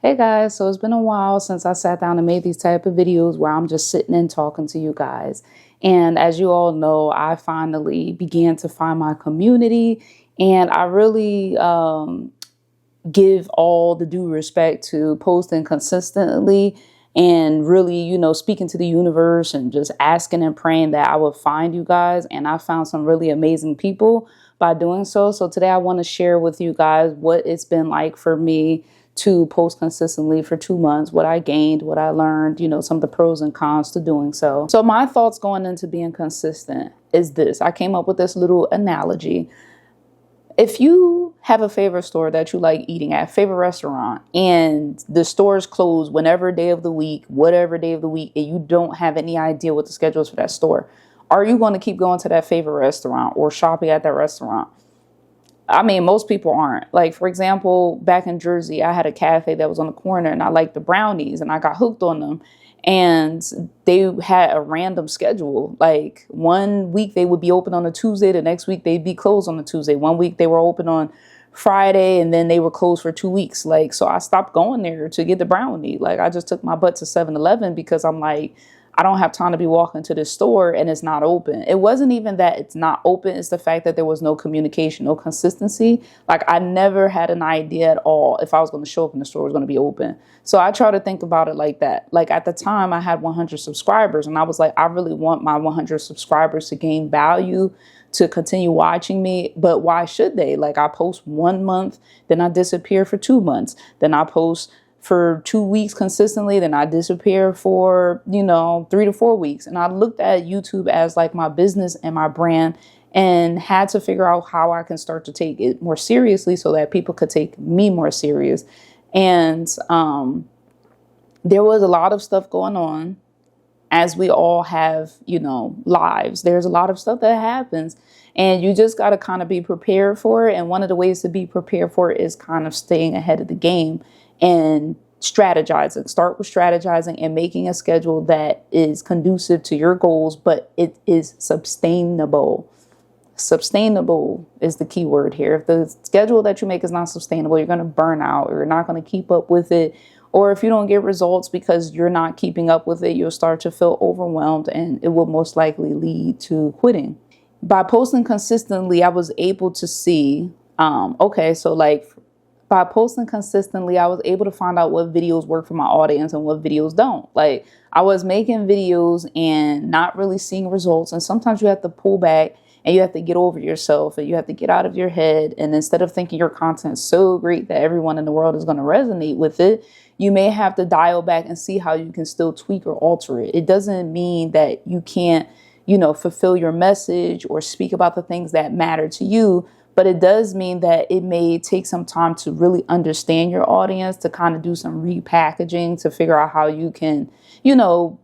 Hey guys, so it's been a while since I sat down and made these type of videos where I'm just sitting and talking to you guys. And as you all know, I finally began to find my community, and I really give all the due respect to posting consistently and really, speaking to the universe and just asking and praying that I would find you guys. And I found some really amazing people by doing so. So today I want to share with you guys what it's been like for me to post consistently for 2 months, what I gained, what I learned, some of the pros and cons to doing so. So my thoughts going into being consistent is this. I came up with this little analogy. If you have a favorite store that you like eating at, favorite restaurant, and the store is closed whenever day of the week, whatever day of the week, and you don't have any idea what the schedule is for that store, are you going to keep going to that favorite restaurant or shopping at that restaurant? I mean, most people aren't. Like, for example, back in Jersey, I had a cafe that was on the corner and I liked the brownies and I got hooked on them. And they had a random schedule. Like 1 week they would be open on a Tuesday. The next week they'd be closed on a Tuesday. 1 week they were open on Friday and then they were closed for 2 weeks. Like, so I stopped going there to get the brownie. Like, I just took my butt to 7-Eleven because I'm like, I don't have time to be walking to the store and it's not open. It wasn't even that it's not open. It's the fact that there was no communication, no consistency. Like, I never had an idea at all if I was going to show up and the store was going to be open. So I try to think about it like that. Like, at the time I had 100 subscribers and I was like, I really want my 100 subscribers to gain value, to continue watching me. But why should they? Like, I post 1 month, then I disappear for 2 months. Then I post for 2 weeks consistently, then I disappear for, 3 to 4 weeks. And I looked at YouTube as like my business and my brand and had to figure out how I can start to take it more seriously so that people could take me more serious. And there was a lot of stuff going on, as we all have, lives. There's a lot of stuff that happens and you just got to kind of be prepared for it. And one of the ways to be prepared for it is kind of staying ahead of the game and strategizing. Start with strategizing and making a schedule that is conducive to your goals, but it is sustainable. Sustainable is the key word here. If the schedule that you make is not sustainable, you're going to burn out, or you're not going to keep up with it. Or if you don't get results because you're not keeping up with it, you'll start to feel overwhelmed and it will most likely lead to quitting. By posting consistently, I was able to see, by posting consistently, I was able to find out what videos work for my audience and what videos don't. Like, I was making videos and not really seeing results. And sometimes you have to pull back and you have to get over yourself and you have to get out of your head. And instead of thinking your content is so great that everyone in the world is going to resonate with it, you may have to dial back and see how you can still tweak or alter it. It doesn't mean that you can't, fulfill your message or speak about the things that matter to you. But it does mean that it may take some time to really understand your audience, to kind of do some repackaging, to figure out how you can,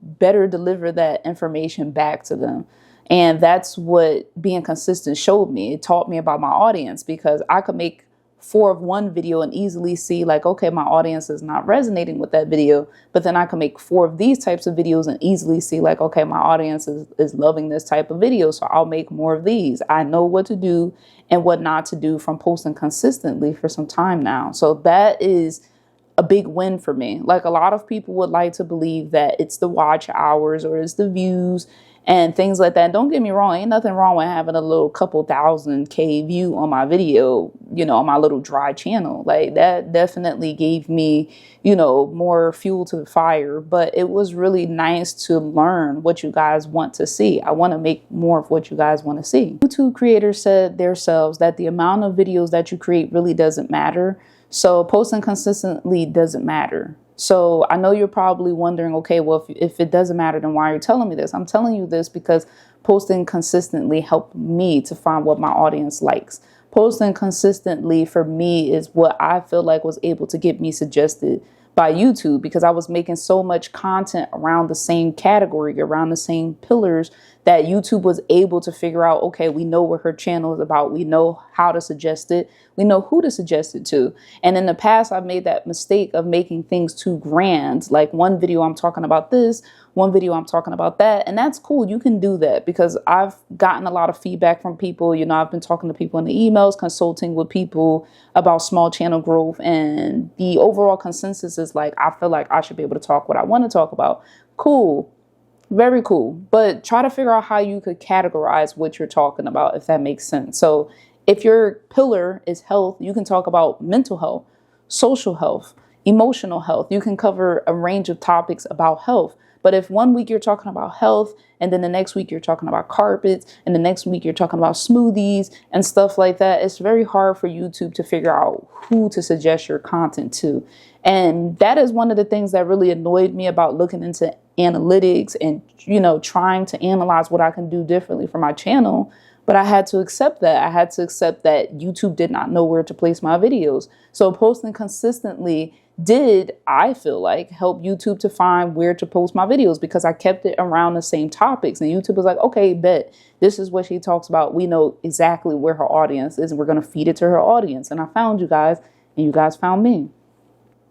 better deliver that information back to them. And that's what being consistent showed me. It taught me about my audience, because I could make 4 of one video and easily see like, okay, my audience is not resonating with that video. But then I can make 4 of these types of videos and easily see like, okay, my audience is loving this type of video. So I'll make more of these. I know what to do and what not to do from posting consistently for some time now. So that is a big win for me. Like, a lot of people would like to believe that it's the watch hours or it's the views and things like that. Don't get me wrong. Ain't nothing wrong with having a little couple thousand K view on my video, on my little dry channel. Like, that definitely gave me, more fuel to the fire. But it was really nice to learn what you guys want to see. I want to make more of what you guys want to see. YouTube creators said themselves that the amount of videos that you create really doesn't matter. So posting consistently doesn't matter. So I know you're probably wondering, okay, well, if it doesn't matter, then why are you telling me this? I'm telling you this because posting consistently helped me to find what my audience likes. Posting consistently for me is what I feel like was able to get me suggested by YouTube, because I was making so much content around the same category, around the same pillars, that YouTube was able to figure out, okay, we know what her channel is about. We know how to suggest it. We know who to suggest it to. And in the past, I've made that mistake of making things too grand. Like one video I'm talking about this, one video I'm talking about that. And that's cool. You can do that because I've gotten a lot of feedback from people. You know, I've been talking to people in the emails, consulting with people about small channel growth. And the overall consensus is like, I feel like I should be able to talk what I want to talk about. Cool. Very cool. But try to figure out how you could categorize what you're talking about, if that makes sense. So if your pillar is health, you can talk about mental health, social health, emotional health. You can cover a range of topics about health. But if one week you're talking about health, and then the next week you're talking about carpets, and the next week you're talking about smoothies and stuff like that, it's very hard for YouTube to figure out who to suggest your content to. And that is one of the things that really annoyed me about looking into analytics and, you know, trying to analyze what I can do differently for my channel. But I had to accept that. I had to accept that YouTube did not know where to place my videos. So posting consistently did, I feel like, help YouTube to find where to post my videos because I kept it around the same topics. And YouTube was like, okay, bet this is what she talks about. We know exactly where her audience is and we're going to feed it to her audience. And I found you guys and you guys found me.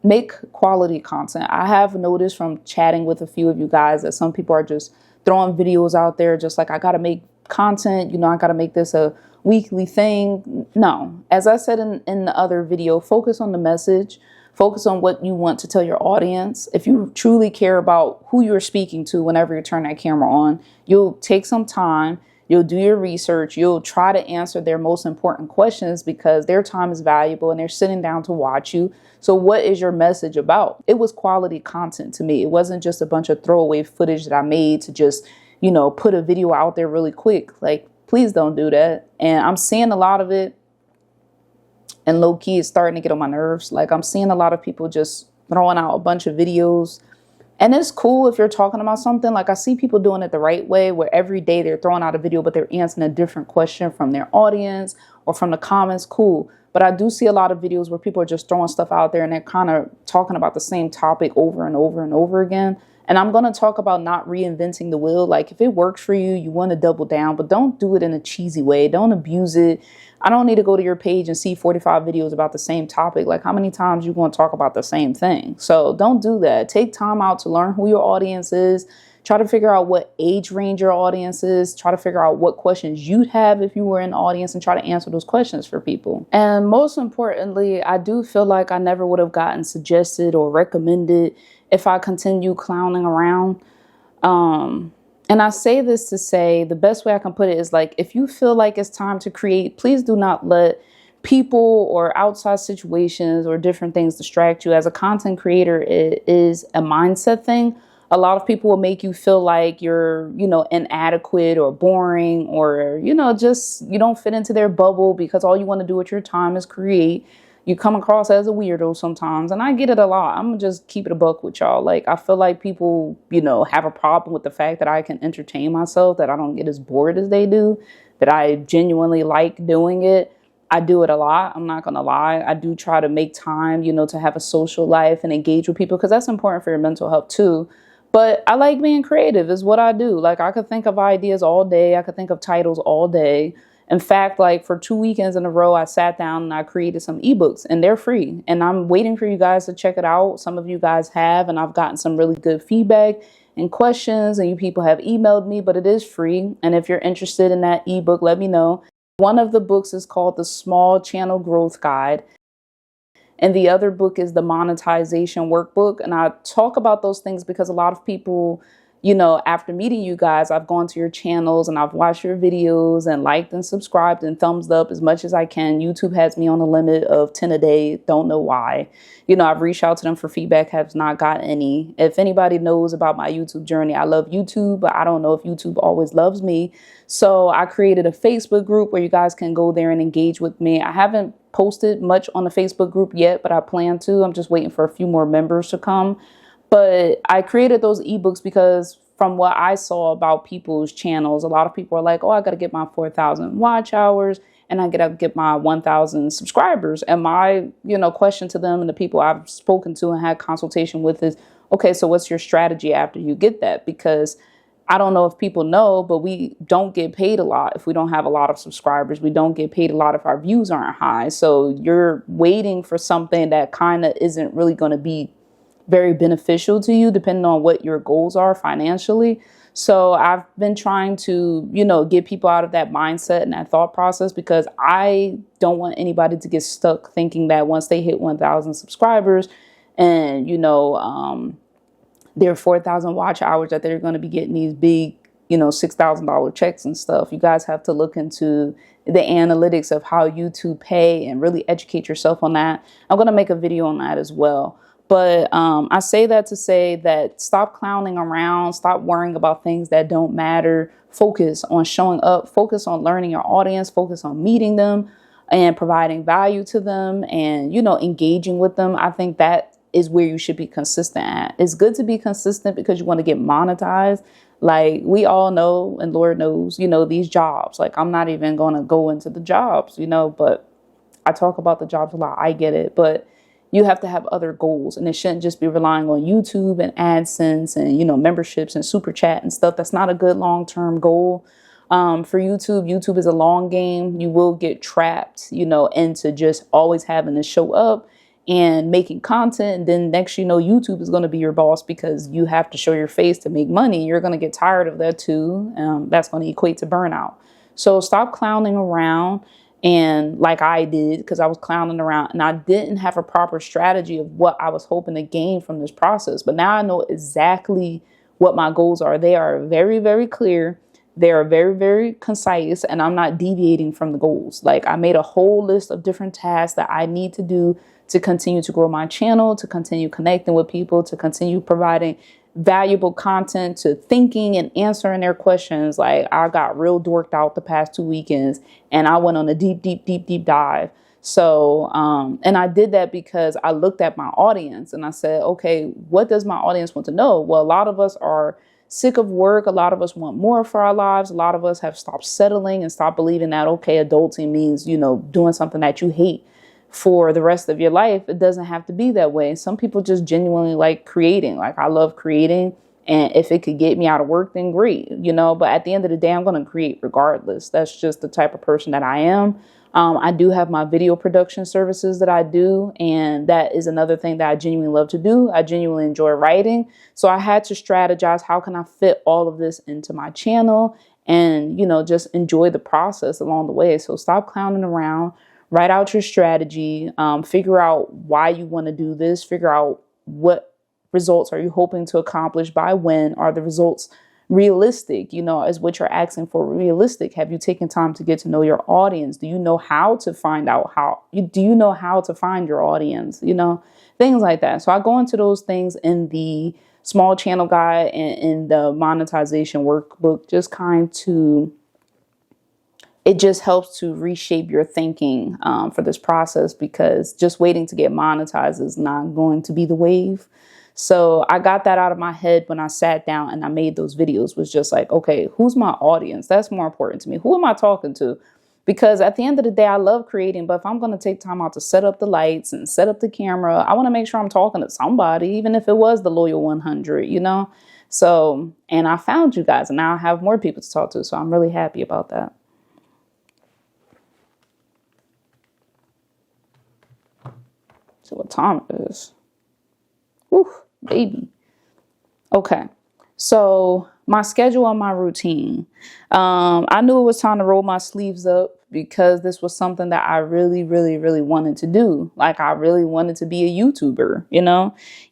Make quality content. I have noticed from chatting with a few of you guys that some people are just throwing videos out there just like, I got to make content, you know, I got to make this a weekly thing. No, as I said in the other video, focus on the message, focus on what you want to tell your audience. If you truly care about who you're speaking to whenever you turn that camera on, you'll take some time. You'll do your research. You'll try to answer their most important questions because their time is valuable and they're sitting down to watch you. So what is your message about? It was quality content to me. It wasn't just a bunch of throwaway footage that I made to just, you know, put a video out there really quick. Like, please don't do that. And I'm seeing a lot of it. And low key, it's starting to get on my nerves. Like, I'm seeing a lot of people just throwing out a bunch of videos. And it's cool if you're talking about something. Like, I see people doing it the right way, where every day they're throwing out a video, but they're answering a different question from their audience or from the comments. Cool. But I do see a lot of videos where people are just throwing stuff out there and they're kind of talking about the same topic over and over and over again. And I'm going to talk about not reinventing the wheel. Like, if it works for you, you want to double down, but don't do it in a cheesy way. Don't abuse it. I don't need to go to your page and see 45 videos about the same topic. Like, how many times you want to talk about the same thing? So don't do that. Take time out to learn who your audience is. Try to figure out what age range your audience is. Try to figure out what questions you'd have if you were in the audience and try to answer those questions for people. And most importantly, I do feel like I never would have gotten suggested or recommended if I continue clowning around. And I say this to say, the best way I can put it is like, if you feel like it's time to create, please do not let people or outside situations or different things distract you. As a content creator, it is a mindset thing. A lot of people will make you feel like you're, you know, inadequate or boring or, you know, just you don't fit into their bubble because all you want to do with your time is create. You come across as a weirdo sometimes, and I get it a lot. I'm gonna just keep it a buck with y'all. Like, I feel like people, you know, have a problem with the fact that I can entertain myself, that I don't get as bored as they do, that I genuinely like doing it. I do it a lot. I'm not gonna lie. I do try to make time, you know, to have a social life and engage with people because that's important for your mental health too. But I like being creative is what I do. Like, I could think of ideas all day. I could think of titles all day. In fact, like for 2 weekends in a row, I sat down and I created some ebooks and they're free. And I'm waiting for you guys to check it out. Some of you guys have, and I've gotten some really good feedback and questions, and you people have emailed me, but it is free. And if you're interested in that ebook, let me know. One of the books is called The Small Channel Growth Guide. And the other book is the Monetization Workbook. And I talk about those things because a lot of people, you know, after meeting you guys, I've gone to your channels and I've watched your videos and liked and subscribed and thumbs up as much as I can. YouTube has me on a limit of 10 a day. Don't know why. You know, I've reached out to them for feedback, have not got any. If anybody knows about my YouTube journey, I love YouTube, but I don't know if YouTube always loves me. So I created a Facebook group where you guys can go there and engage with me. I haven't posted much on the Facebook group yet, but I plan to. I'm just waiting for a few more members to come. But I created those ebooks because from what I saw about people's channels, a lot of people are like, oh, I got to get my 4,000 watch hours and I got to get my 1,000 subscribers. And my, you know, question to them and the people I've spoken to and had consultation with is, okay, so what's your strategy after you get that? Because I don't know if people know, but we don't get paid a lot if we don't have a lot of subscribers. We don't get paid a lot if our views aren't high. So you're waiting for something that kind of isn't really going to be very beneficial to you, depending on what your goals are financially. So I've been trying to, get people out of that mindset and that thought process, because I don't want anybody to get stuck thinking that once they hit 1,000 subscribers and, their 4,000 watch hours, that they're going to be getting these big, $6,000 checks and stuff. You guys have to look into the analytics of how YouTube pay and really educate yourself on that. I'm going to make a video on that as well. But I say that to say that stop clowning around, stop worrying about things that don't matter. Focus on showing up, focus on learning your audience, focus on meeting them and providing value to them and, engaging with them. I think that is where you should be consistent at. It's good to be consistent because you want to get monetized. Like we all know, and Lord knows, these jobs, like I'm not even going to go into the jobs, but I talk about the jobs a lot. I get it. But you have to have other goals, and it shouldn't just be relying on YouTube and AdSense and, memberships and super chat and stuff. That's not a good long-term goal. For YouTube, YouTube is a long game. You will get trapped, into just always having to show up and making content. And then next, YouTube is going to be your boss because you have to show your face to make money. You're going to get tired of that too. That's going to equate to burnout. So stop clowning around. And like I did, because I was clowning around and I didn't have a proper strategy of what I was hoping to gain from this process. But now I know exactly what my goals are. They are very, very clear. They are very, very concise, and I'm not deviating from the goals. Like I made a whole list of different tasks that I need to do to continue to grow my channel, to continue connecting with people, to continue providing valuable content, to thinking and answering their questions. Like I got real dorked out the past 2 weekends and I went on a deep, deep, deep, deep dive. So, and I did that because I looked at my audience and I said, okay, what does my audience want to know? Well, a lot of us are sick of work. A lot of us want more for our lives. A lot of us have stopped settling and stopped believing that, okay, adulting means, doing something that you hate for the rest of your life. It doesn't have to be that way. Some people just genuinely like creating. Like I love creating. And if it could get me out of work, then great, but at the end of the day, I'm going to create regardless. That's just the type of person that I am. I do have my video production services that I do. And that is another thing that I genuinely love to do. I genuinely enjoy writing. So I had to strategize. How can I fit all of this into my channel and, just enjoy the process along the way. So stop clowning around. Write out your strategy, figure out why you want to do this, figure out what results are you hoping to accomplish by when. Are the results realistic? Is what you're asking for realistic? Have you taken time to get to know your audience? Do you know how to find out do you know how to find your audience? Things like that. So I go into those things in the small channel guide and in the monetization workbook, it just helps to reshape your thinking for this process, because just waiting to get monetized is not going to be the wave. So I got that out of my head when I sat down and I made those videos, was just like, okay, who's my audience? That's more important to me. Who am I talking to? Because at the end of the day, I love creating, but if I'm going to take time out to set up the lights and set up the camera, I want to make sure I'm talking to somebody, even if it was the loyal 100, So, and I found you guys and now I have more people to talk to. So I'm really happy about that. See what time it is. Whew, baby. Okay. So my schedule and my routine. I knew it was time to roll my sleeves up because this was something that I really, really, really wanted to do. Like I really wanted to be a YouTuber,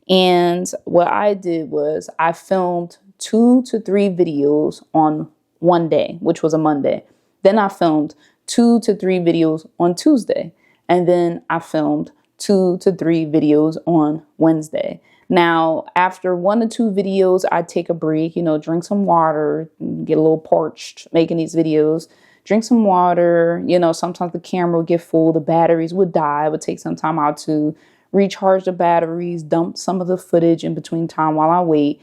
And what I did was I filmed 2 to 3 videos on one day, which was a Monday. Then I filmed 2 to 3 videos on Tuesday. And then I filmed 2 to 3 videos on Wednesday. Now, after 1 or 2 videos, I'd take a break, drink some water, get a little parched making these videos, drink some water. Sometimes the camera would get full, the batteries would die. I would take some time out to recharge the batteries, dump some of the footage in between time while I wait,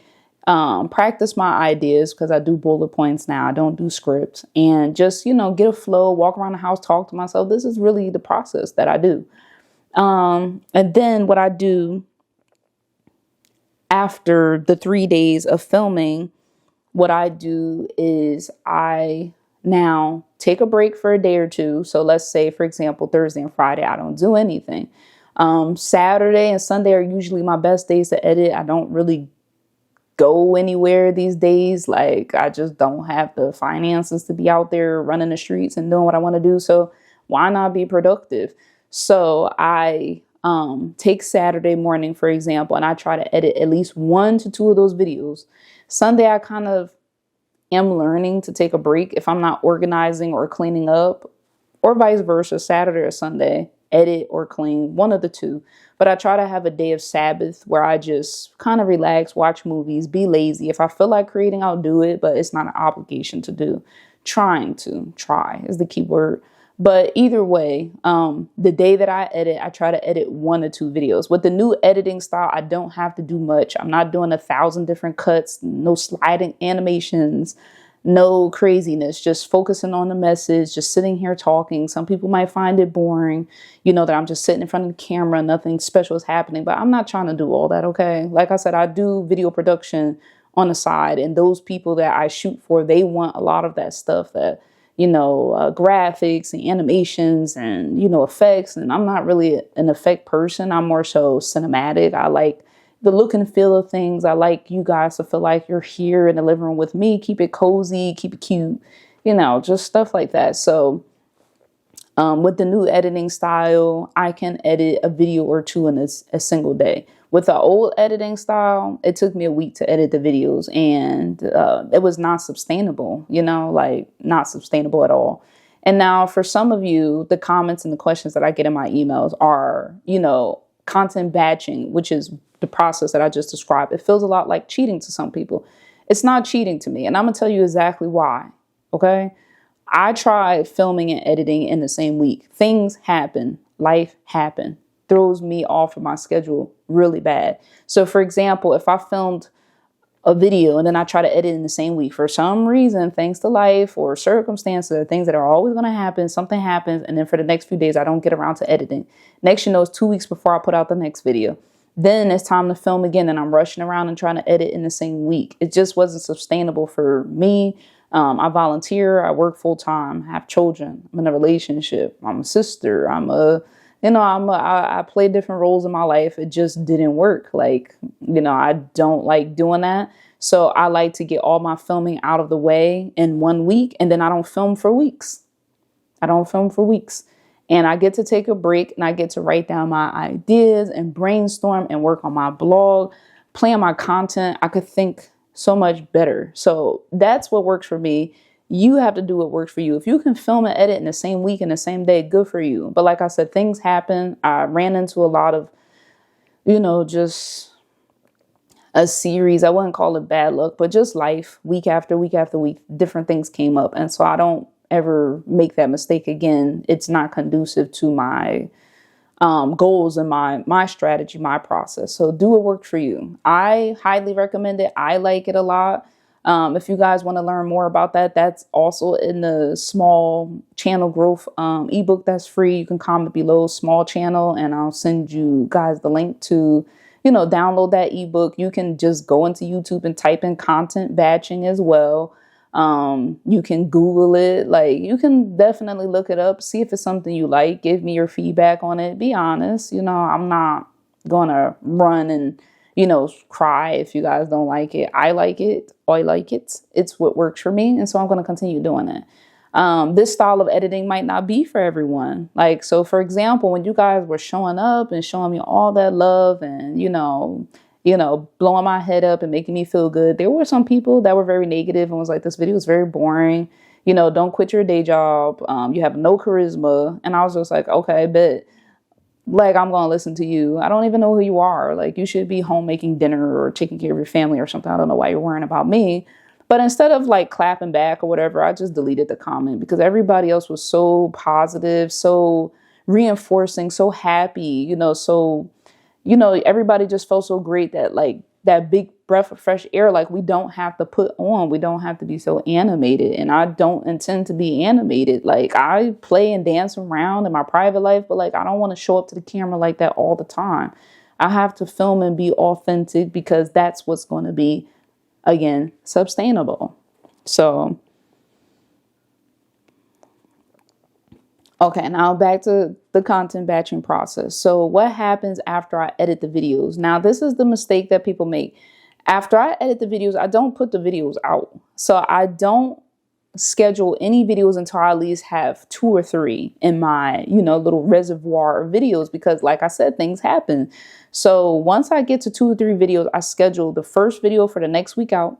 practice my ideas because I do bullet points now. I don't do scripts, and just, get a flow, walk around the house, talk to myself. This is really the process that I do. And then what I do after the 3 days of filming, what I do is I now take a break for a day or two. So let's say, for example, Thursday and Friday, I don't do anything. Saturday and Sunday are usually my best days to edit. I don't really go anywhere these days. Like, I just don't have the finances to be out there running the streets and doing what I want to do. So why not be productive? So I take Saturday morning, for example, and I try to edit at least 1 to 2 of those videos. Sunday, I kind of am learning to take a break if I'm not organizing or cleaning up, or vice versa, Saturday or Sunday, edit or clean, one of the two. But I try to have a day of Sabbath where I just kind of relax, watch movies, be lazy. If I feel like creating, I'll do it, but it's not an obligation to do. Try is the key word. But either way, the day that I edit, I try to edit 1 or 2 videos. With the new editing style, I don't have to do much. I'm not doing 1,000 different cuts, no sliding animations, no craziness, just focusing on the message, just sitting here talking. Some people might find it boring, that I'm just sitting in front of the camera, nothing special is happening, but I'm not trying to do all that, okay? Like I said, I do video production on the side, and those people that I shoot for, they want a lot of that stuff that, graphics and animations and, effects. And I'm not really an effect person. I'm more so cinematic. I like the look and feel of things. I like you guys to feel like you're here in the living room with me. Keep it cozy, keep it cute, just stuff like that. So with the new editing style, I can edit a video or 2 in a single day. With the old editing style, it took me a week to edit the videos, and it was not sustainable, not sustainable at all. And now for some of you, the comments and the questions that I get in my emails are, content batching, which is the process that I just described. It feels a lot like cheating to some people. It's not cheating to me, and I'm going to tell you exactly why, okay? I tried filming and editing in the same week. Things happen. Life happened. Throws me off of my schedule really bad. So for example, if I filmed a video and then I try to edit in the same week, for some reason, thanks to life or circumstances or things that are always going to happen, something happens, and then for the next few days, I don't get around to editing. Next, it's 2 weeks before I put out the next video. Then it's time to film again, and I'm rushing around and trying to edit in the same week. It just wasn't sustainable for me. I volunteer, I work full time, I have children, I'm in a relationship, I'm a sister, I play different roles in my life. It just didn't work. I don't like doing that. So I like to get all my filming out of the way in 1 week, and then I don't film for weeks. And I get to take a break, and I get to write down my ideas and brainstorm and work on my blog, plan my content. I could think so much better. So that's what works for me. You have to do what works for you. If you can film and edit in the same week and the same day, good for you. But like I said, things happen. I ran into a lot of, just a series. I wouldn't call it bad luck, but just life, week after week after week, different things came up. And so I don't ever make that mistake again. It's not conducive to my goals and my strategy, my process. So do what works for you. I highly recommend it. I like it a lot. If you guys want to learn more about that, that's also in the small channel growth ebook that's free. You can comment below small channel, and I'll send you guys the link to, download that ebook. You can just go into YouTube and type in content batching as well. You can Google it. You can definitely look it up, see if it's something you like, give me your feedback on it. Be honest. I'm not going to run and, cry if you guys don't like it. I like it. I like it. It's what works for me. And so I'm going to continue doing it. This style of editing might not be for everyone. So for example, when you guys were showing up and showing me all that love and, blowing my head up and making me feel good, there were some people that were very negative and was like, this video is very boring. Don't quit your day job. You have no charisma. And I was just like, okay, but I'm going to listen to you. I don't even know who you are. You should be home making dinner or taking care of your family or something. I don't know why you're worrying about me. But instead of clapping back or whatever, I just deleted the comment because everybody else was so positive, so reinforcing, so happy, everybody just felt so great that that big breath of fresh air, we don't have to put on, we don't have to be so animated. And I don't intend to be animated. I play and dance around in my private life, but I don't want to show up to the camera like that all the time. I have to film and be authentic because that's what's going to be again, sustainable. So, okay, now back to the content batching process. So what happens after I edit the videos? Now, this is the mistake that people make. After I edit the videos, I don't put the videos out. So I don't schedule any videos until I at least have 2 or 3 in my, little reservoir of videos, because like I said, things happen. So once I get to 2 or 3 videos, I schedule the first video for the next week out,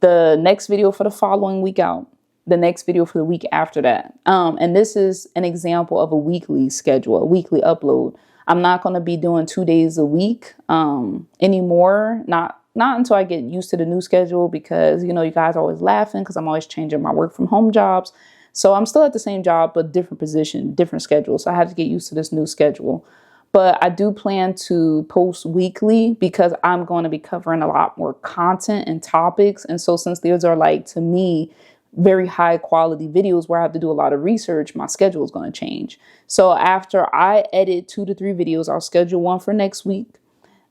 the next video for the following week out, the next video for the week after that. And this is an example of a weekly schedule, a weekly upload. I'm not going to be doing 2 days a week anymore. Not until I get used to the new schedule, because, you guys are always laughing because I'm always changing my work from home jobs. So I'm still at the same job, but different position, different schedule. So I have to get used to this new schedule. But I do plan to post weekly because I'm going to be covering a lot more content and topics. And so since these are, like, to me, very high quality videos where I have to do a lot of research, my schedule is going to change. So after I edit 2 to 3 videos, I'll schedule one for next week,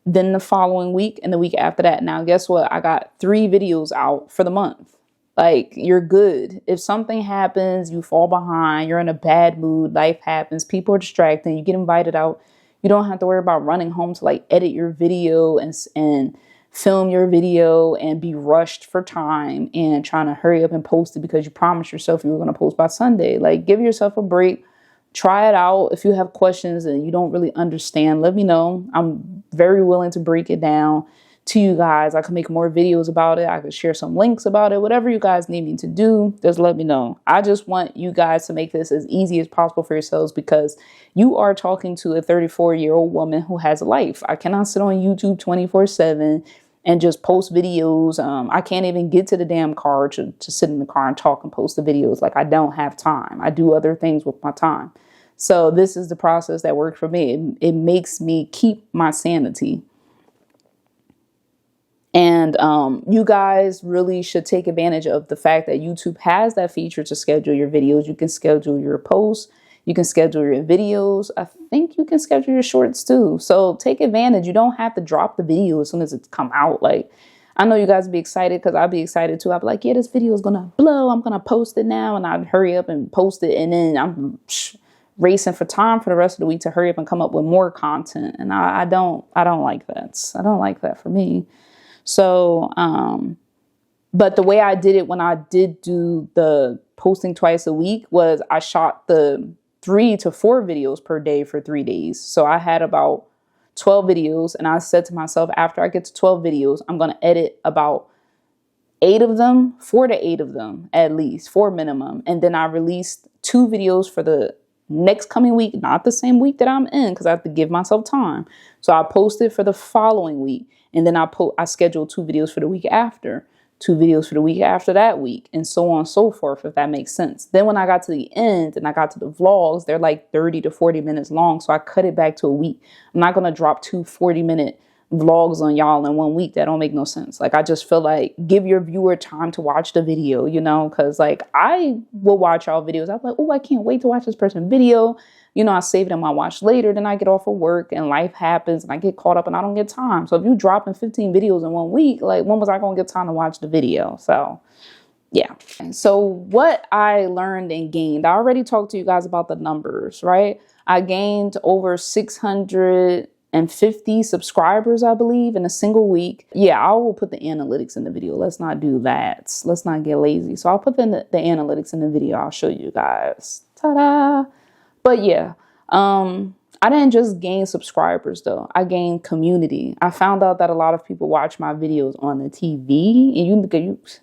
then the following week, and the week after that. Now, guess what? I got 3 videos out for the month. Like, you're good. If something happens, you fall behind, you're in a bad mood, life happens, people are distracting, you get invited out, you don't have to worry about running home to, like, edit your video and film your video and be rushed for time and trying to hurry up and post it because you promised yourself you were going to post by Sunday. Like, give yourself a break. Try it out. If you have questions and you don't really understand, let me know. I'm very willing to break it down to you guys. I can make more videos about it. I could share some links about it. Whatever you guys need me to do, just let me know. I just want you guys to make this as easy as possible for yourselves, because you are talking to a 34-year-old woman who has a life. I cannot sit on YouTube 24/7 and just post videos. I can't even get to the damn car to sit in the car and talk and post the videos. Like, I don't have time. I do other things with my time. So this is the process that worked for me. It makes me keep my sanity. And you guys really should take advantage of the fact that YouTube has that feature to schedule your videos. You can schedule your posts. You can schedule your videos. I think you can schedule your shorts too. So take advantage. You don't have to drop the video as soon as it's come out. Like, I know you guys will be excited, because I'll be excited too. I'll be like, yeah, this video is going to blow. I'm going to post it now. And I'd hurry up and post it. And then I'm racing for time for the rest of the week to hurry up and come up with more content. And I don't like that. I don't like that for me. So, but the way I did it when I did do the posting twice a week was I shot the 3 to 4 videos per day for 3 days. So I had about 12 videos, and I said to myself, after I get to 12 videos, I'm going to edit about 8 of them, 4 to 8 of them, at least 4 minimum. And then I released 2 videos for the next coming week, not the same week that I'm in, because I have to give myself time. So I posted for the following week, and then I scheduled 2 videos for the week after, 2 videos for the week after that week, and so on and so forth, if that makes sense. Then when I got to the end and I got to the vlogs, they're like 30 to 40 minutes long. So I cut it back to a week. I'm not going to drop 2 40-minute vlogs on y'all in 1 week. That don't make no sense. Like, I just feel like, give your viewer time to watch the video, because like, I will watch y'all videos. I'm like, oh, I can't wait to watch this person's video. I save it on my watch later. Then I get off of work and life happens and I get caught up and I don't get time. So if you dropping 15 videos in 1 week, like, when was I going to get time to watch the video? So yeah. So what I learned and gained, I already talked to you guys about the numbers, right? I gained over 650 subscribers, I believe, in a single week. Yeah, I will put the analytics in the video. Let's not do that. Let's not get lazy. So I'll put the analytics in the video. I'll show you guys. Ta-da! But yeah, I didn't just gain subscribers though. I gained community. I found out that a lot of people watch my videos on the TV, and you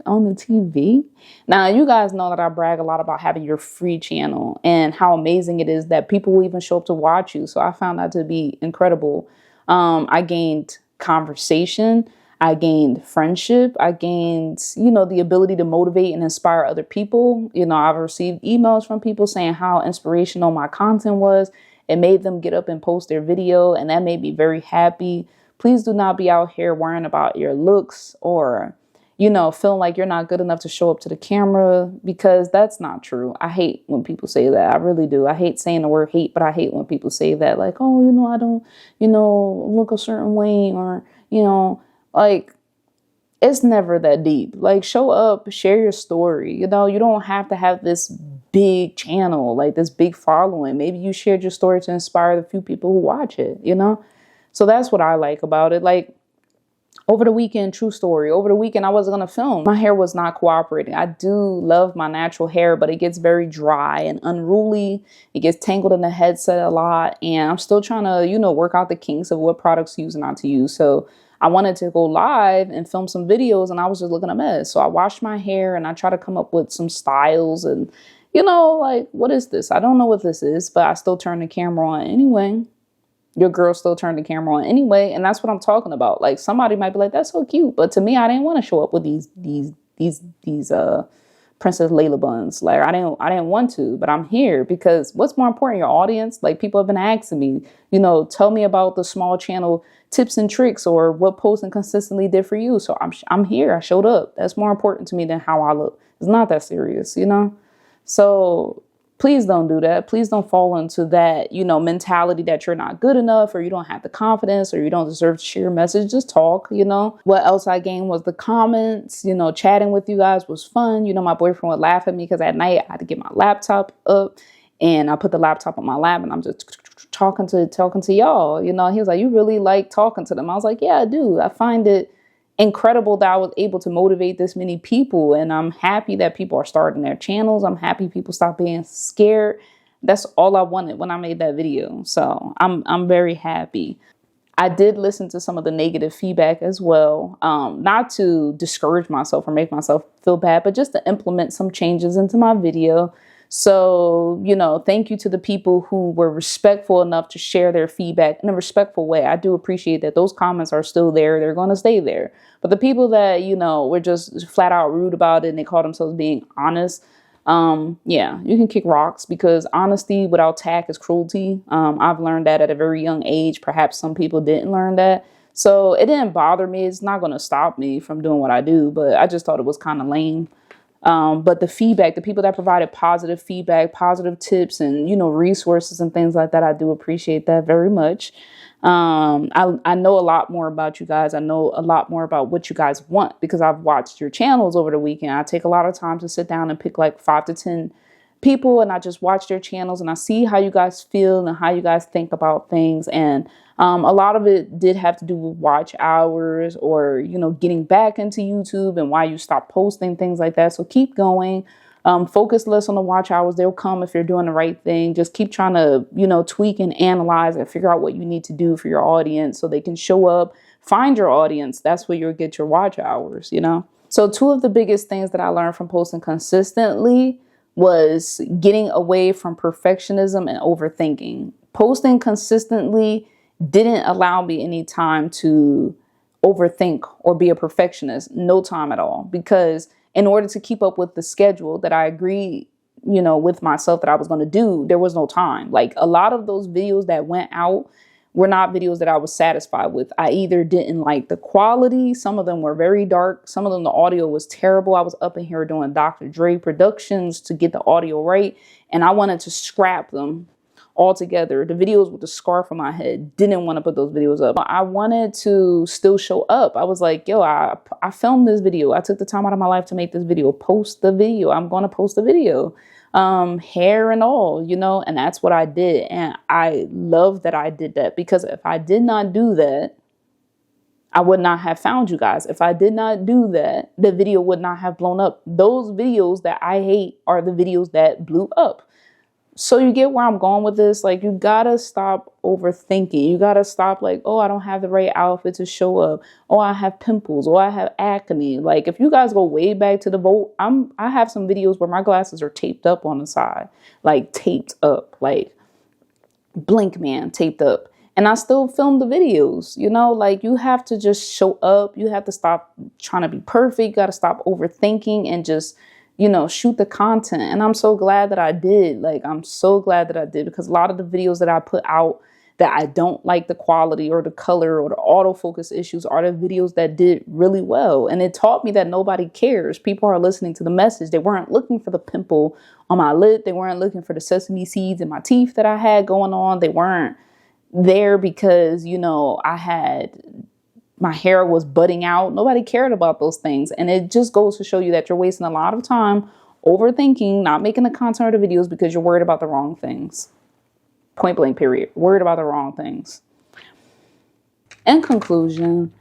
on the TV. Now, you guys know that I brag a lot about having your free channel and how amazing it is that people will even show up to watch you. So I found that to be incredible. I gained conversation. I gained friendship. I gained, the ability to motivate and inspire other people. I've received emails from people saying how inspirational my content was. It made them get up and post their video, and that made me very happy. Please do not be out here worrying about your looks or, feeling like you're not good enough to show up to the camera, because that's not true. I hate when people say that. I really do. I hate saying the word hate, but I hate when people say that, like, oh, I don't, look a certain way, or, like, It's never that deep. Like, show up, share your story. You know, you don't have to have this big channel, like this big following. Maybe you shared your story to inspire the few people who watch it, you know? So that's what I like about it. Like, over the weekend, true story. Over the weekend, I wasn't going to film. My hair was not cooperating. I do love my natural hair, but it gets very dry and unruly. It gets tangled in the headset a lot. And I'm still trying to, you know, work out the kinks of what products to use and not to use. So I wanted to go live and film some videos, and I was just looking a mess. So I washed my hair and I try to come up with some styles and, you know, like, what is this? I don't know what this is, but I still turn the camera on anyway. Your girl still turned the camera on anyway, and that's what I'm talking about. Like, somebody might be like, "That's so cute," but to me, I didn't want to show up with these Princess Layla buns. Like, I didn't want to, but I'm here because what's more important, your audience? Like, people have been asking me, you know, tell me about the small channel tips and tricks or what posting consistently did for you. So I'm here. I showed up. That's more important to me than how I look. It's not that serious, you know. So please don't do that. Please don't fall into that, you know, mentality that you're not good enough or you don't have the confidence or you don't deserve to share your message. Just talk, you know. What else I gained was the comments, you know, chatting with you guys was fun. You know, my boyfriend would laugh at me because at night I had to get my laptop up and I put the laptop on my lap and I'm just talking to y'all. You know, he was like, "You really like talking to them?" I was like, "Yeah, I do. I find it incredible that I was able to motivate this many people. And I'm happy that people are starting their channels. I'm happy people stop being scared." That's all I wanted when I made that video. So I'm very happy. I did listen to some of the negative feedback as well, not to discourage myself or make myself feel bad, but just to implement some changes into my video. So, you know, thank you to the people who were respectful enough to share their feedback in a respectful way. I do appreciate that those comments are still there. They're going to stay there. But the people that, you know, were just flat out rude about it and they call themselves being honest, yeah, you can kick rocks because honesty without tact is cruelty. I've learned that at a very young age. Perhaps some people didn't learn that. So it didn't bother me. It's not going to stop me from doing what I do, but I just thought it was kind of lame. But the feedback, the people that provided positive feedback, positive tips and, you know, resources and things like that, I do appreciate that very much. I know a lot more about you guys. I know a lot more about what you guys want because I've watched your channels over the weekend. I take a lot of time to sit down and pick like 5 to 10 people and I just watch their channels and I see how you guys feel and how you guys think about things. And a lot of it did have to do with watch hours or, you know, getting back into YouTube and why you stopped posting, things like that. So keep going. Focus less on the watch hours. They'll come if you're doing the right thing. Just keep trying to, you know, tweak and analyze and figure out what you need to do for your audience so they can show up. Find your audience. That's where you'll get your watch hours, you know. So 2 of the biggest things that I learned from posting consistently was getting away from perfectionism and overthinking. Posting consistently didn't allow me any time to overthink or be a perfectionist. No time at all. Because in order to keep up with the schedule that I agreed, you know, with myself that I was going to do, there was no time. Like a lot of those videos that went out were not videos that I was satisfied with. I either didn't like the quality. Some of them were very dark. Some of them, the audio was terrible. I was up in here doing Dr. Dre productions to get the audio right. And I wanted to scrap them altogether. The videos with the scarf on my head, didn't want to put those videos up. I wanted to still show up. I was like, yo, I filmed this video. I took the time out of my life to make this video. Post the video. I'm going to post the video. Hair and all, you know, and that's what I did. And I love that I did that because if I did not do that, I would not have found you guys. If I did not do that, the video would not have blown up. Those videos that I hate are the videos that blew up. So you get where I'm going with this. Like, you gotta stop overthinking. You gotta stop like, oh, I don't have the right outfit to show up. Oh, I have pimples. Oh, I have acne. Like, if you guys go way back to the vote, I have some videos where my glasses are taped up on the side, like taped up, like Blink Man taped up. And I still film the videos, you know, like you have to just show up. You have to stop trying to be perfect. You got to stop overthinking and just, you know, shoot the content. And I'm so glad that I did. Like, I'm so glad that I did because a lot of the videos that I put out that I don't like the quality or the color or the autofocus issues are the videos that did really well. And it taught me that nobody cares. People are listening to the message. They weren't looking for the pimple on my lip. They weren't looking for the sesame seeds in my teeth that I had going on. They weren't there because, you know, I had my hair was budding out. Nobody cared about those things. And it just goes to show you that you're wasting a lot of time overthinking, not making the content or the videos because you're worried about the wrong things. Point blank, period. Worried about the wrong things. In conclusion,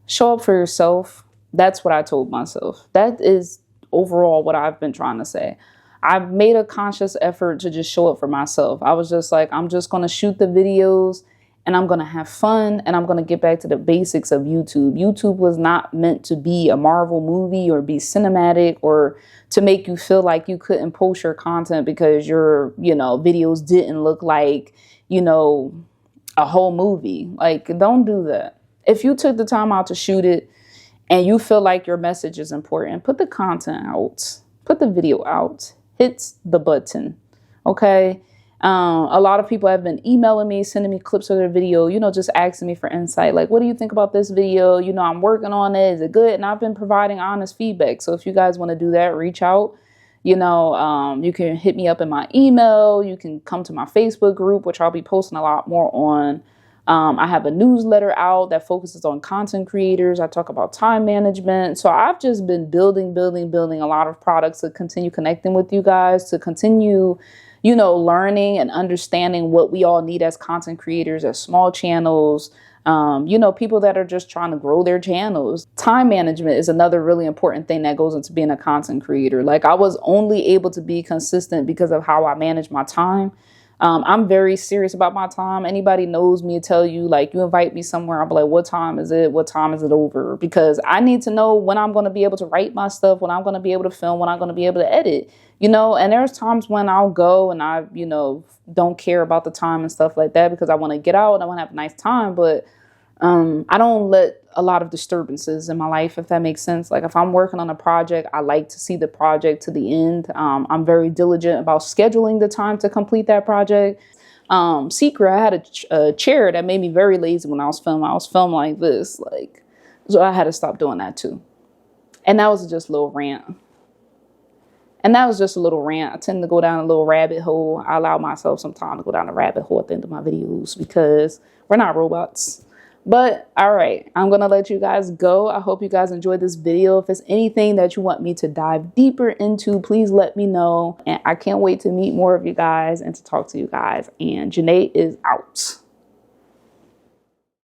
show up for yourself. That's what I told myself. That is overall what I've been trying to say. I've made a conscious effort to just show up for myself. I was just like, I'm just going to shoot the videos and I'm going to have fun and I'm going to get back to the basics of YouTube. YouTube was not meant to be a Marvel movie or be cinematic or to make you feel like you couldn't post your content because your, videos didn't look like, a whole movie. Like, don't do that. If you took the time out to shoot it and you feel like your message is important, put the content out, put the video out, hit the button. Okay. A lot of people have been emailing me, sending me clips of their video, just asking me for insight. Like, what do you think about this video? I'm working on it. Is it good? And I've been providing honest feedback. So if you guys want to do that, reach out. You can hit me up in my email. You can come to my Facebook group, which I'll be posting a lot more on. I have a newsletter out that focuses on content creators. I talk about time management. So I've just been building a lot of products to continue connecting with you guys, to continue, learning and understanding what we all need as content creators, as small channels, people that are just trying to grow their channels. Time management is another really important thing that goes into being a content creator. Like, I was only able to be consistent because of how I manage my time. I'm very serious about my time. Anybody knows me to tell you, like, you invite me somewhere, I'll be like, what time is it? What time is it over? Because I need to know when I'm going to be able to write my stuff, when I'm going to be able to film, when I'm going to be able to edit, and there's times when I'll go and I, don't care about the time and stuff like that because I want to get out and I want to have a nice time. But I don't let a lot of disturbances in my life, if that makes sense. Like, if I'm working on a project, I like to see the project to the end. I'm very diligent about scheduling the time to complete that project. Secret, I had a chair that made me very lazy when I was filming. I was filming like this, so I had to stop doing that too. And that was just a little rant. I tend to go down a little rabbit hole. I allow myself some time to go down a rabbit hole at the end of my videos because we're not robots. But all right, I'm going to let you guys go. I hope you guys enjoyed this video. If there's anything that you want me to dive deeper into, please let me know. And I can't wait to meet more of you guys and to talk to you guys. And Janae is out.